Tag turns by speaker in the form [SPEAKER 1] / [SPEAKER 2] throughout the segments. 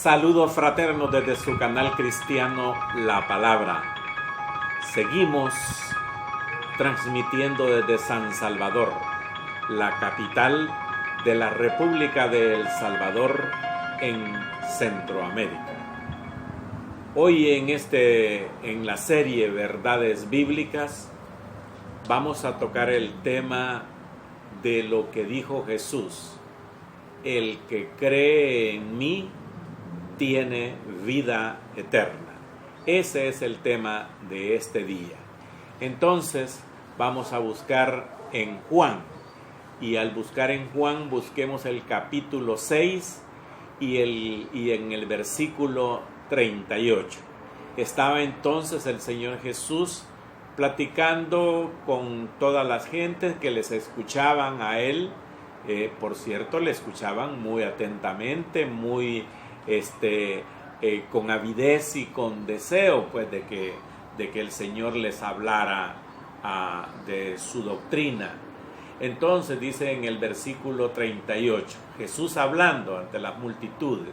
[SPEAKER 1] Saludos fraternos desde su canal cristiano La Palabra. Seguimos transmitiendo desde San Salvador, la capital de la República de El Salvador en Centroamérica. Hoy en la serie Verdades Bíblicas vamos a tocar el tema de lo que dijo Jesús: el que cree en mí tiene vida eterna. Ese es el tema de este día. Entonces vamos a buscar en Juan, y al buscar en Juan busquemos el capítulo 6 y en el versículo 38. Estaba entonces el Señor Jesús platicando con todas las gentes que les escuchaban a él. Por cierto, le escuchaban muy atentamente, muy con avidez y con deseo, pues, de que el Señor les hablara de su doctrina. Entonces dice en el versículo 38, Jesús hablando ante las multitudes: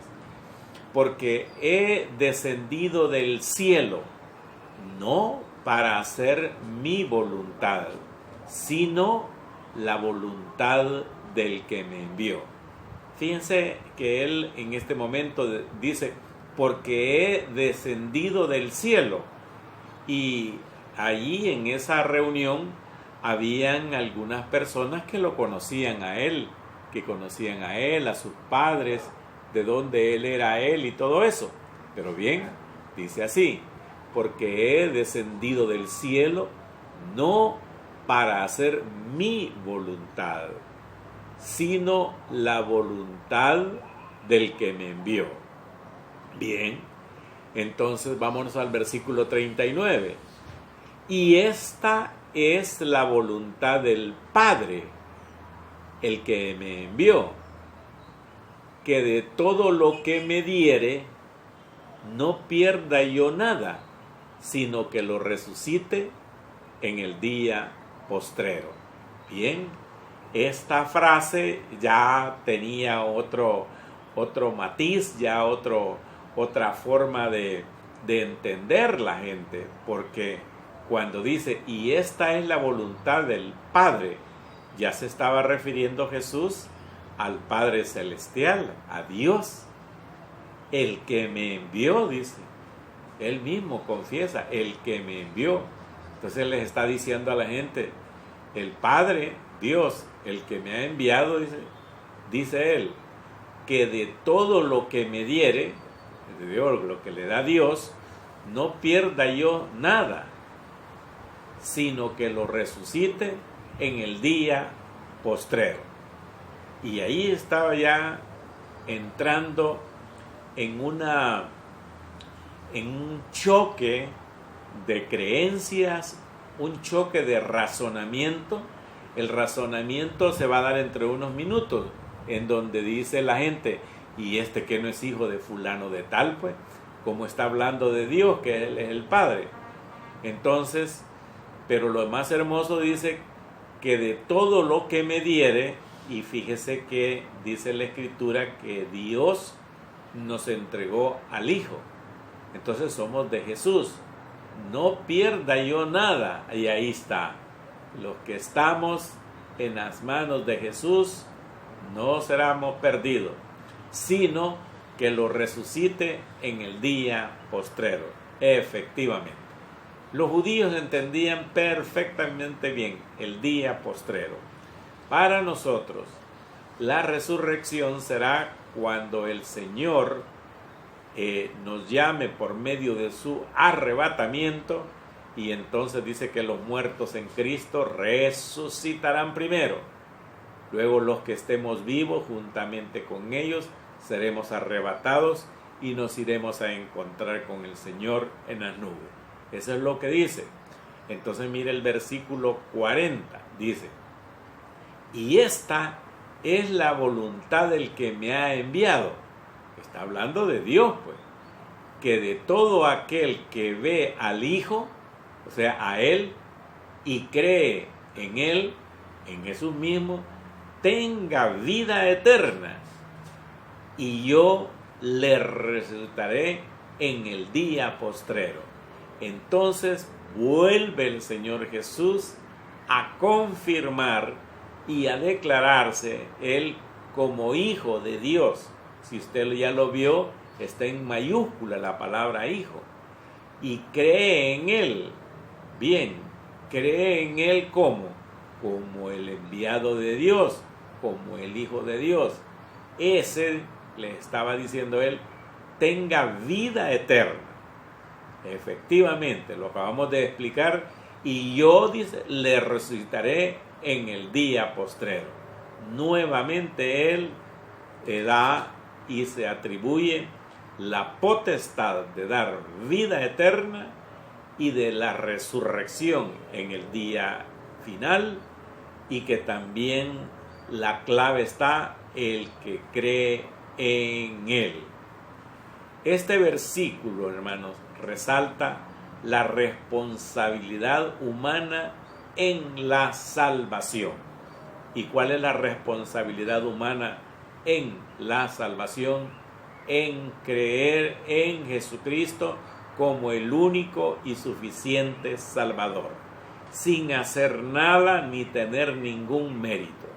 [SPEAKER 1] porque he descendido del cielo, no para hacer mi voluntad, sino la voluntad del que me envió. Fíjense que él en este momento dice: porque he descendido del cielo. Y allí en esa reunión habían algunas personas que lo conocían a él, que conocían a él, a sus padres, de dónde él era él y todo eso. Pero bien, dice así: porque he descendido del cielo, no para hacer mi voluntad, sino la voluntad del que me envió. Bien, entonces vámonos al versículo 39. Y esta es la voluntad del Padre, el que me envió, que de todo lo que me diere, no pierda yo nada, sino que lo resucite en el día postrero. Bien, esta frase ya tenía otro matiz, ya otra forma de entender la gente, porque cuando dice, y esta es la voluntad del Padre, ya se estaba refiriendo Jesús al Padre Celestial, a Dios, el que me envió, dice. Él mismo confiesa, el que me envió. Entonces les está diciendo a la gente: el Padre, Dios, el que me ha enviado, dice él, que de todo lo que me diere, de lo que le da Dios, no pierda yo nada, sino que lo resucite en el día postrero. Y ahí estaba ya entrando en un choque de creencias, un choque de razonamiento. El razonamiento se va a dar entre unos minutos, en donde dice la gente: y que no es hijo de fulano de tal, pues, como está hablando de Dios, que Él es el Padre. Entonces, pero lo más hermoso dice que de todo lo que me diere, y fíjese que dice la Escritura que Dios nos entregó al Hijo. Entonces somos de Jesús. No pierda yo nada. Y ahí está. Los que estamos en las manos de Jesús no seremos perdidos, sino que lo resucite en el día postrero. Efectivamente, los judíos entendían perfectamente bien el día postrero. Para nosotros, la resurrección será cuando el Señor nos llame por medio de su arrebatamiento, y entonces dice que los muertos en Cristo resucitarán primero. Luego los que estemos vivos juntamente con ellos seremos arrebatados y nos iremos a encontrar con el Señor en las nubes. Eso es lo que dice. Entonces mire el versículo 40, dice: y esta es la voluntad del que me ha enviado. Está hablando de Dios, pues, que de todo aquel que ve al Hijo, o sea, a Él, y cree en Él, en Jesús mismo, tenga vida eterna, y yo le resucitaré en el día postrero. Entonces vuelve el Señor Jesús a confirmar y a declararse Él como Hijo de Dios. Si usted ya lo vio, está en mayúscula la palabra Hijo. Y cree en Él. Bien, cree en Él como el enviado de Dios, como el Hijo de Dios. Ese, le estaba diciendo Él, tenga vida eterna. Efectivamente, lo acabamos de explicar. Y yo, dice, le resucitaré en el día postrero. Nuevamente Él te da y se atribuye la potestad de dar vida eterna y de la resurrección en el día final, y que también la clave está el que cree en Él. Este versículo, hermanos, resalta la responsabilidad humana en la salvación. ¿Y cuál es la responsabilidad humana en la salvación? En creer en Jesucristo como el único y suficiente Salvador, sin hacer nada ni tener ningún mérito,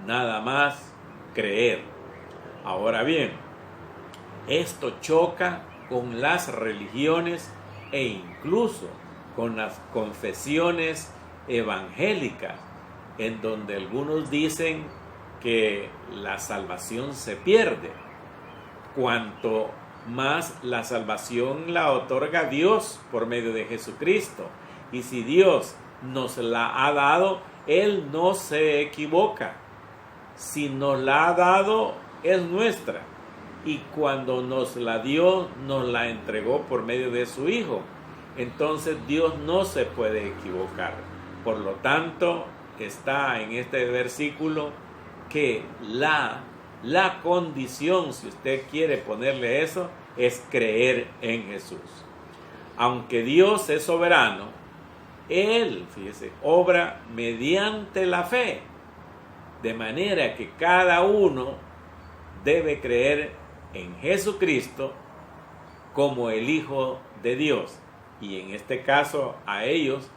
[SPEAKER 1] nada más creer. Ahora bien, esto choca con las religiones e incluso con las confesiones evangélicas, en donde algunos dicen que la salvación se pierde, cuanto más la salvación la otorga Dios por medio de Jesucristo. Y si Dios nos la ha dado, Él no se equivoca. Si nos la ha dado, es nuestra. Y cuando nos la dio, nos la entregó por medio de su Hijo. Entonces Dios no se puede equivocar. Por lo tanto, está en este versículo que la condición, si usted quiere ponerle eso, es creer en Jesús. Aunque Dios es soberano, Él, fíjese, obra mediante la fe. De manera que cada uno debe creer en Jesucristo como el Hijo de Dios. Y en este caso a ellos,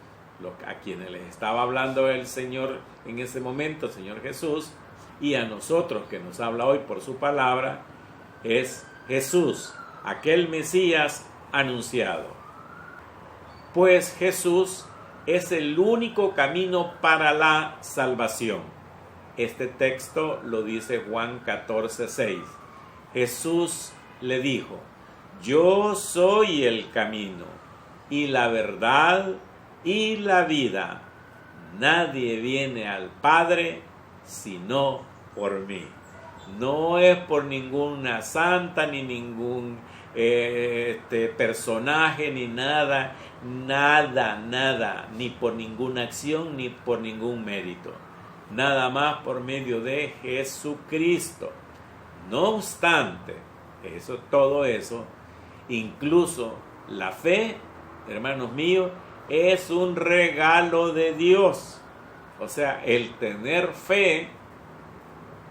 [SPEAKER 1] a quienes les estaba hablando el Señor en ese momento, el Señor Jesús, y a nosotros que nos habla hoy por su palabra, es Jesús, aquel Mesías anunciado. Pues Jesús es el único camino para la salvación. Este texto lo dice Juan 14:6. Jesús le dijo: yo soy el camino y la verdad y la vida. Nadie viene al Padre sino por mí. No es por ninguna santa ni ningún personaje ni nada, ni por ninguna acción ni por ningún mérito. Nada más por medio de Jesucristo. No obstante, todo eso, incluso la fe, hermanos míos, es un regalo de Dios. O sea, el tener fe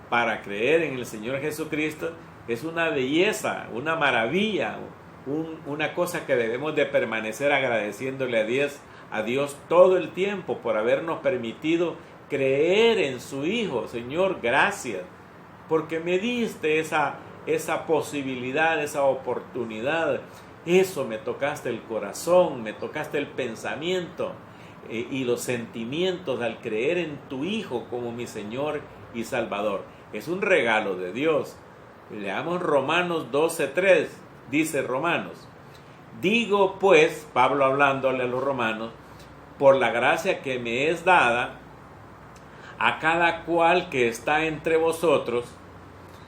[SPEAKER 1] para creer en el Señor Jesucristo es una belleza, una maravilla, una cosa que debemos de permanecer agradeciéndole a Dios todo el tiempo por habernos permitido creer en su Hijo. Señor, gracias, porque me diste esa posibilidad, esa oportunidad. Eso, me tocaste el corazón, me tocaste el pensamiento y los sentimientos al creer en tu Hijo como mi Señor y Salvador. Es un regalo de Dios. Leamos Romanos 12:3. Dice Romanos: digo pues, Pablo hablándole a los romanos, por la gracia que me es dada, a cada cual que está entre vosotros,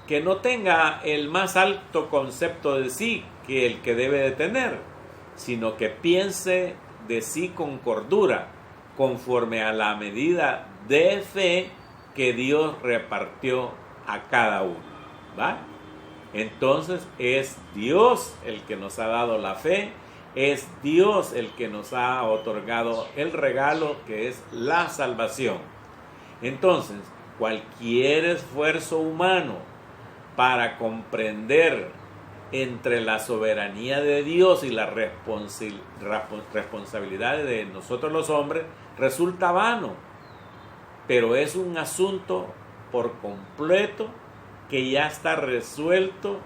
[SPEAKER 1] que no tenga el más alto concepto de sí que el que debe de tener, sino que piense de sí con cordura, conforme a la medida de fe que Dios repartió a cada uno. ¿Va? Entonces es Dios el que nos ha dado la fe, es Dios el que nos ha otorgado el regalo que es la salvación. Entonces, cualquier esfuerzo humano para comprender entre la soberanía de Dios y la responsabilidad de nosotros los hombres resulta vano, pero es un asunto por completo que ya está resuelto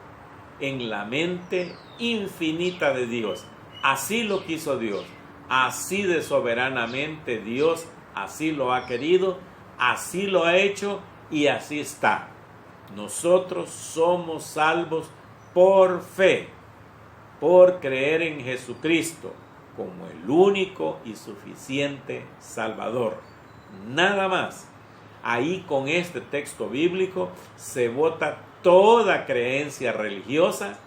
[SPEAKER 1] en la mente infinita de Dios. Así lo quiso Dios, así de soberanamente Dios así lo ha querido, así lo ha hecho y así está. Nosotros somos salvos por fe, por creer en Jesucristo como el único y suficiente Salvador. Nada más. Ahí con este texto bíblico se bota toda creencia religiosa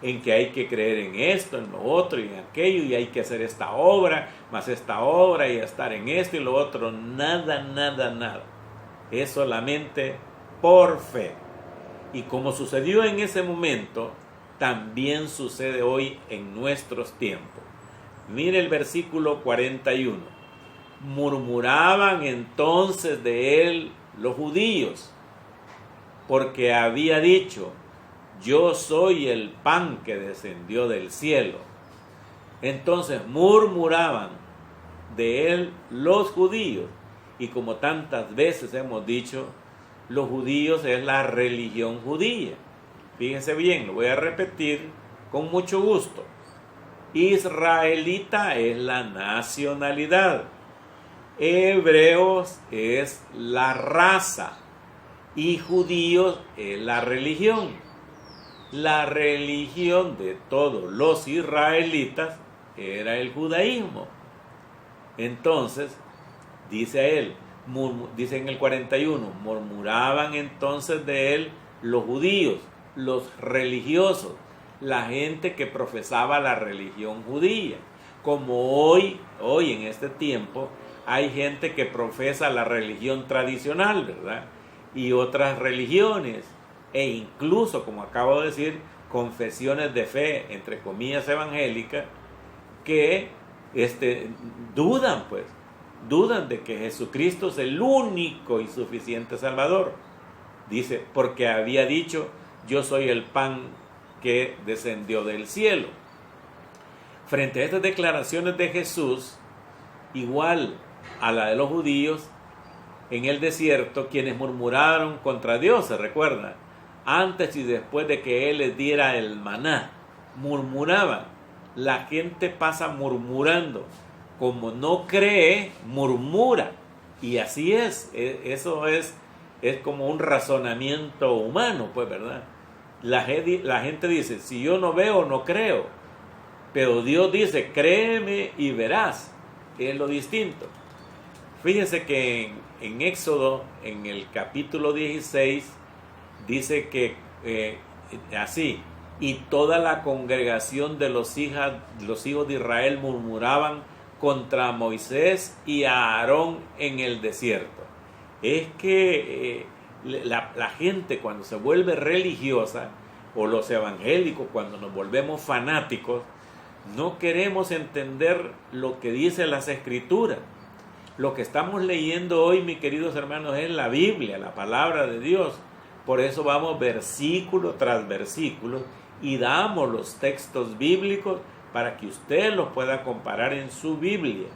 [SPEAKER 1] en que hay que creer en esto, en lo otro y en aquello, y hay que hacer esta obra, más esta obra y estar en esto y lo otro. Nada, nada, nada. Es solamente por fe. Y como sucedió en ese momento, también sucede hoy en nuestros tiempos. Mire el versículo 41. Murmuraban entonces de él los judíos, porque había dicho: yo soy el pan que descendió del cielo. Entonces murmuraban de él los judíos. Y como tantas veces hemos dicho, los judíos es la religión judía. Fíjense bien, lo voy a repetir con mucho gusto. Israelita es la nacionalidad. Hebreos es la raza. Y judíos es la religión. La religión de todos los israelitas era el judaísmo. Entonces, dice en el 41, murmuraban entonces de él los judíos, los religiosos, la gente que profesaba la religión judía. Como hoy en este tiempo, hay gente que profesa la religión tradicional, ¿verdad? Y otras religiones, e incluso, como acabo de decir, confesiones de fe, entre comillas, evangélicas, que dudan de que Jesucristo es el único y suficiente Salvador. Dice, porque había dicho: yo soy el pan que descendió del cielo. Frente a estas declaraciones de Jesús, igual a la de los judíos, en el desierto, quienes murmuraron contra Dios, ¿se recuerda? Antes y después de que Él les diera el maná, murmuraban. La gente pasa murmurando. Como no cree, murmura. Y así es. Eso es como un razonamiento humano, pues, ¿verdad? La gente dice: si yo no veo, no creo. Pero Dios dice: créeme y verás. Es lo distinto. Fíjense que en Éxodo, en el capítulo 16, dice que así: y toda la congregación de los hijos de Israel murmuraban contra Moisés y a Aarón en el desierto. Es que la gente, cuando se vuelve religiosa, o los evangélicos cuando nos volvemos fanáticos, no queremos entender lo que dicen las Escrituras. Lo que estamos leyendo hoy, mis queridos hermanos, es la Biblia, la palabra de Dios. Por eso vamos versículo tras versículo y damos los textos bíblicos para que usted los pueda comparar en su Biblia.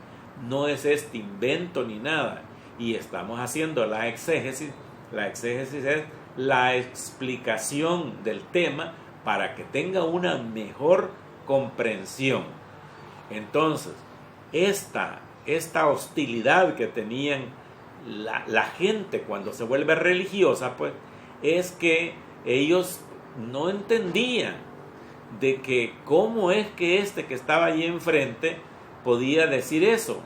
[SPEAKER 1] No es este invento ni nada. Y estamos haciendo la exégesis. La exégesis es la explicación del tema para que tenga una mejor comprensión. Entonces, esta hostilidad que tenían la gente cuando se vuelve religiosa, pues, es que ellos no entendían de que cómo es que que estaba allí enfrente podía decir eso.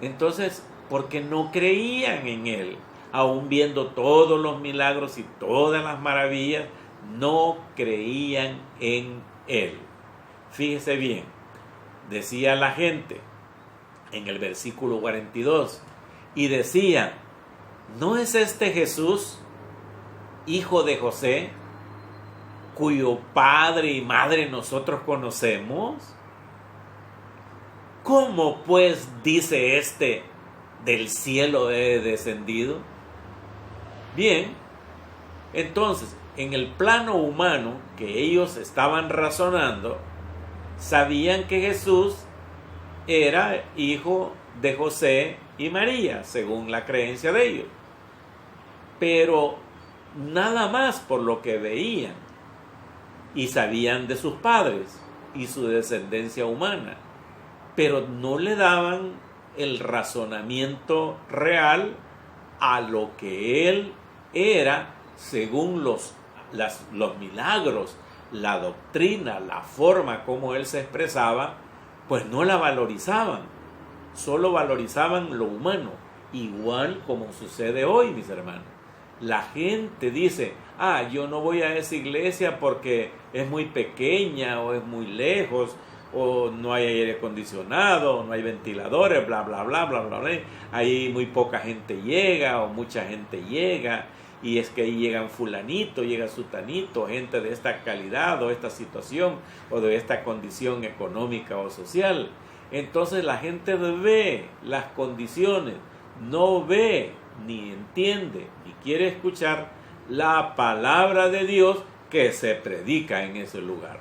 [SPEAKER 1] Entonces, porque no creían en él, aún viendo todos los milagros y todas las maravillas, no creían en él. Fíjese bien, decía la gente en el versículo 42, y decía: ¿no es este Jesús, hijo de José, cuyo padre y madre nosotros conocemos? ¿Cómo pues dice del cielo he descendido? Bien, entonces, en el plano humano que ellos estaban razonando, sabían que Jesús era hijo de José y María, según la creencia de ellos. Pero nada más por lo que veían. Y sabían de sus padres y su descendencia humana. Pero no le daban el razonamiento real a lo que él era según los milagros, la doctrina, la forma como él se expresaba, pues no la valorizaban, solo valorizaban lo humano, igual como sucede hoy, mis hermanos. La gente dice, yo no voy a esa iglesia porque es muy pequeña o es muy lejos, o no hay aire acondicionado, no hay ventiladores, bla, bla, bla, bla, bla, bla. Ahí muy poca gente llega o mucha gente llega, y es que ahí llegan fulanito, llega sutanito, gente de esta calidad o esta situación o de esta condición económica o social. Entonces la gente ve las condiciones, no ve ni entiende ni quiere escuchar la palabra de Dios que se predica en ese lugar.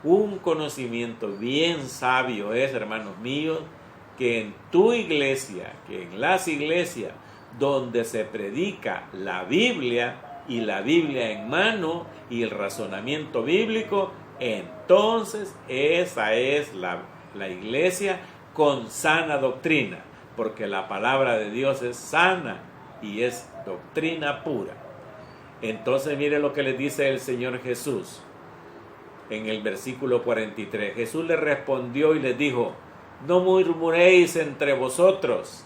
[SPEAKER 1] Un conocimiento bien sabio es, hermanos míos, que en tu iglesia, que en las iglesias donde se predica la Biblia y la Biblia en mano y el razonamiento bíblico, entonces esa es la iglesia con sana doctrina, porque la palabra de Dios es sana y es doctrina pura. Entonces mire lo que le dice el Señor Jesús en el versículo 43. Jesús le respondió y les dijo, no murmuréis entre vosotros.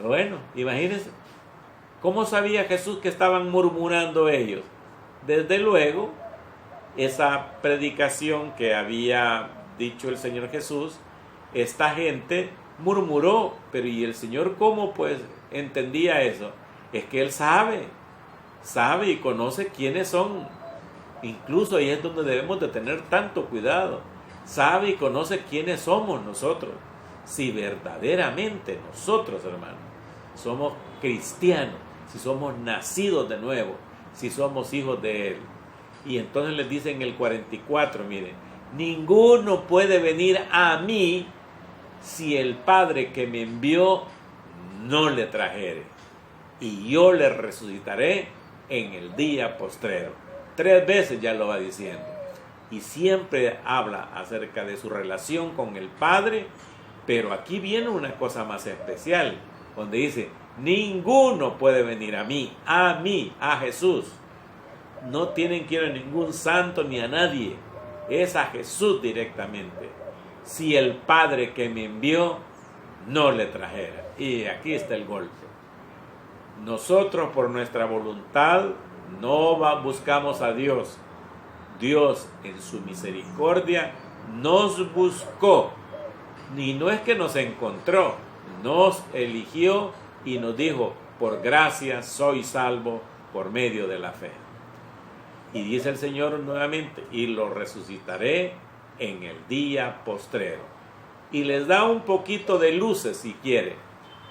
[SPEAKER 1] Bueno, imagínense, ¿cómo sabía Jesús que estaban murmurando ellos? Desde luego, esa predicación que había dicho el Señor Jesús, esta gente murmuró, pero ¿y el Señor cómo pues entendía eso? Es que Él sabe y conoce quiénes son. Incluso ahí es donde debemos de tener tanto cuidado. Sabe y conoce quiénes somos nosotros. Si verdaderamente nosotros, hermanos, somos cristianos, si somos nacidos de nuevo, si somos hijos de Él. Y entonces les dice en el 44, miren, ninguno puede venir a mí si el Padre que me envió no le trajere, y yo le resucitaré en el día postrero. 3 veces ya lo va diciendo. Y siempre habla acerca de su relación con el Padre, pero aquí viene una cosa más especial, donde dice, ninguno puede venir a mí, a Jesús. No tienen que ir a ningún santo ni a nadie, es a Jesús directamente. Si el Padre que me envió no le trajera. Y aquí está el golpe. Nosotros por nuestra voluntad no buscamos a Dios. Dios en su misericordia nos buscó. Y no es que nos encontró, nos eligió y nos dijo, por gracia soy salvo por medio de la fe. Y dice el Señor nuevamente, y lo resucitaré en el día postrero. Y les da un poquito de luces si quiere,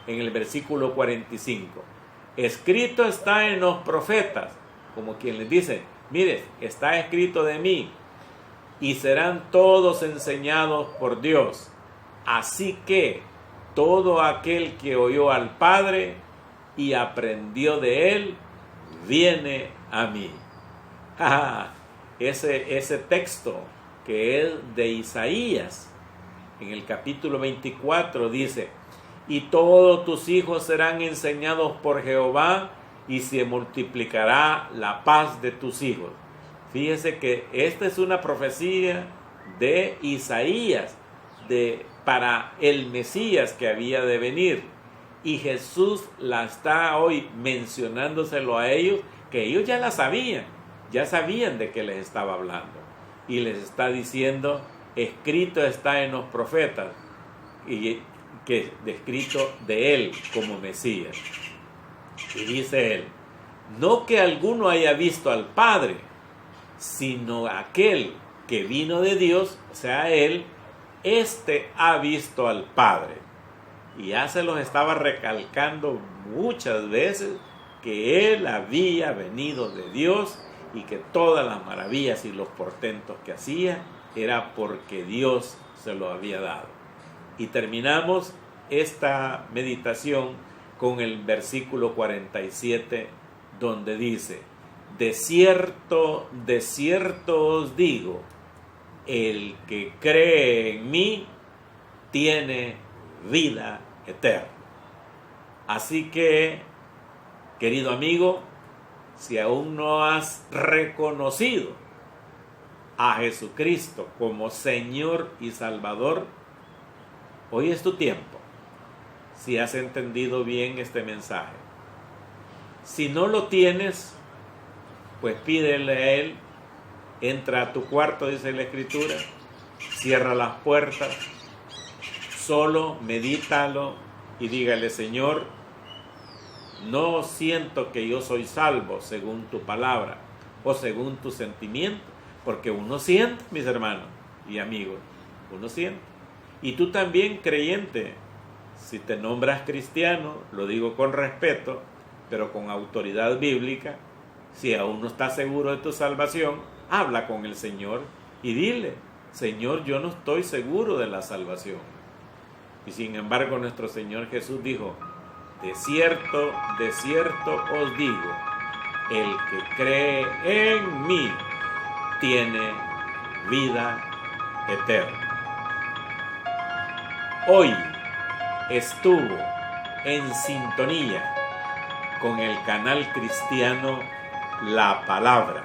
[SPEAKER 1] en el versículo 45. Escrito está en los profetas, como quien les dice, mire, está escrito de mí, y serán todos enseñados por Dios. Así que todo aquel que oyó al Padre y aprendió de Él, viene a mí. Ese texto que es de Isaías, en el capítulo 24 dice, y todos tus hijos serán enseñados por Jehová, y se multiplicará la paz de tus hijos. Fíjese que esta es una profecía de Isaías, para el Mesías que había de venir. Y Jesús la está hoy mencionándoselo a ellos, que ellos ya la sabían, ya sabían de qué les estaba hablando. Y les está diciendo, escrito está en los profetas, y que descrito de él como Mesías. Y dice él, no que alguno haya visto al Padre, sino aquel que vino de Dios, o sea, él, ha visto al Padre. Y ya se los estaba recalcando muchas veces que él había venido de Dios y que todas las maravillas y los portentos que hacía era porque Dios se lo había dado. Y terminamos esta meditación con el versículo 47, donde dice: de cierto os digo, el que cree en mí tiene vida eterna. Así que, querido amigo, si aún no has reconocido a Jesucristo como Señor y Salvador, hoy es tu tiempo. Si has entendido bien este mensaje. Si no lo tienes, pues pídele a Él. Entra a tu cuarto, dice la Escritura, cierra las puertas, solo medítalo y dígale: Señor, no siento que yo soy salvo según tu palabra o según tu sentimiento, porque uno siente, mis hermanos y amigos, uno siente. Y tú también, creyente, si te nombras cristiano, lo digo con respeto, pero con autoridad bíblica, si aún no estás seguro de tu salvación, habla con el Señor y dile: Señor, yo no estoy seguro de la salvación. Y sin embargo, nuestro Señor Jesús dijo: de cierto os digo, el que cree en mí tiene vida eterna. Hoy estuvo en sintonía con el canal cristiano La Palabra.